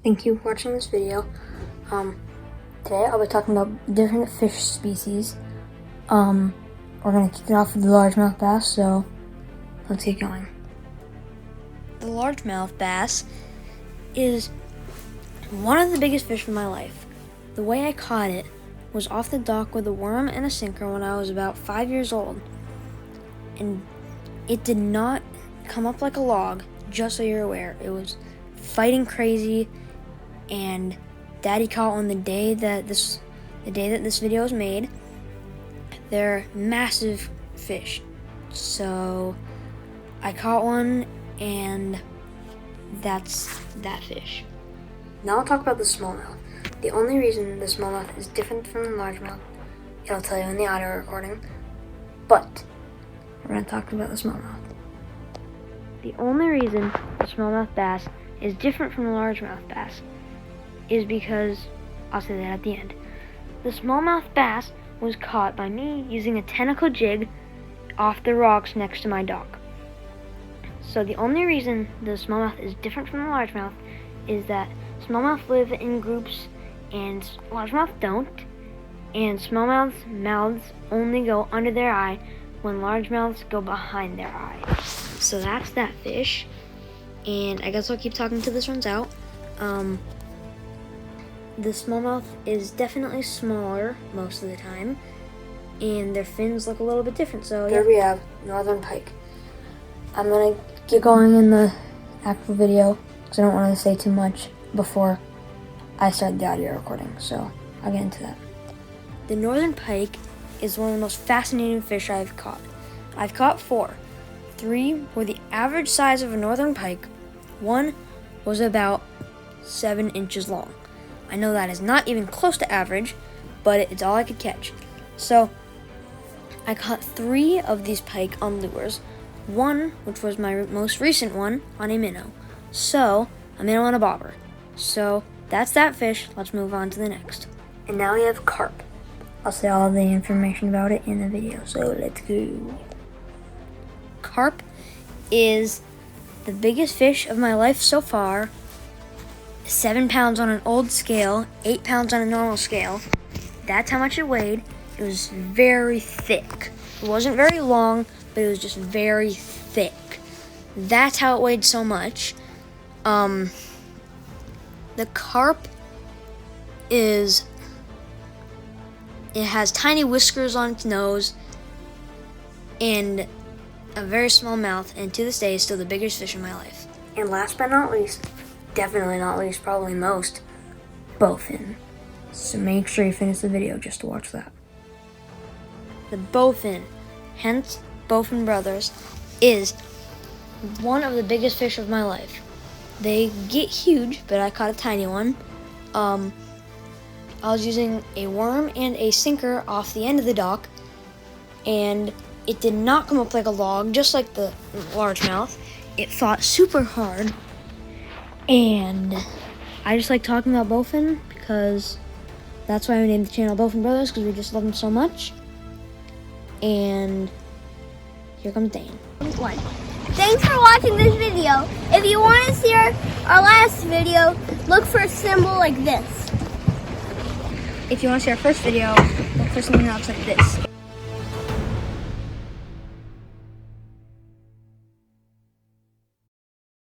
Thank you for watching this video. Today I'll be talking about different fish species. We're gonna kick it off with the largemouth bass, so let's get going. The largemouth bass is one of the biggest fish in my life. The way I caught it was off the dock with a worm and a sinker when I was about 5 years old. And it did not come up like a log, just so you're aware. It was fighting crazy, and Daddy caught one the day that this video was made. They're massive fish. So I caught one, and that's that fish. Now I'll talk about the smallmouth. The only reason the smallmouth is different from the largemouth, it'll tell you in the audio recording, but we're going to talk about the smallmouth. The only reason the smallmouth bass is different from the largemouth bass is because, I'll say that at the end. The smallmouth bass was caught by me using a tentacle jig off the rocks next to my dock. So the only reason the smallmouth is different from the largemouth is that smallmouth live in groups and largemouth don't, and smallmouths' mouths only go under their eye when largemouths go behind their eye. So that's that fish, and I guess I'll keep talking till this runs out. The smallmouth is definitely smaller most of the time, and their fins look a little bit different. So here we have northern pike. I'm gonna get going in the actual video because I don't want to say too much before I start the audio recording, so I'll get into that. The northern pike is one of the most fascinating fish I've caught. I've caught 4. 3 were the average size of a northern pike. 1 was about 7 inches long. I know that is not even close to average, but it's all I could catch. So I caught 3 of these pike on lures. 1, which was my most recent one, on a minnow. So a minnow and a bobber. So that's that fish. Let's move on to the next. And now we have carp. I'll say all the information about it in the video, so let's go. Carp is the biggest fish of my life so far. 7 pounds on an old scale, 8 pounds on a normal scale. That's how much it weighed. It was very thick. It wasn't very long, but it was just very thick. That's how it weighed so much. The carp it has tiny whiskers on its nose and a very small mouth, and to this day is still the biggest fish in my life. And last but not least, definitely not least, probably most, bowfin. So make sure you finish the video just to watch that. The bowfin, hence Bowfin Brothers, is one of the biggest fish of my life. They get huge, but I caught a tiny one. I was using a worm and a sinker off the end of the dock, and it did not come up like a log, just like the largemouth. It fought super hard, and I just like talking about bowfin because that's why we named the channel Bowfin Brothers, because we just love them so much. And here comes Dane. Thanks for watching this video. If you want to see our last video, look for a symbol like this. If you want to see our first video, look for something else like this.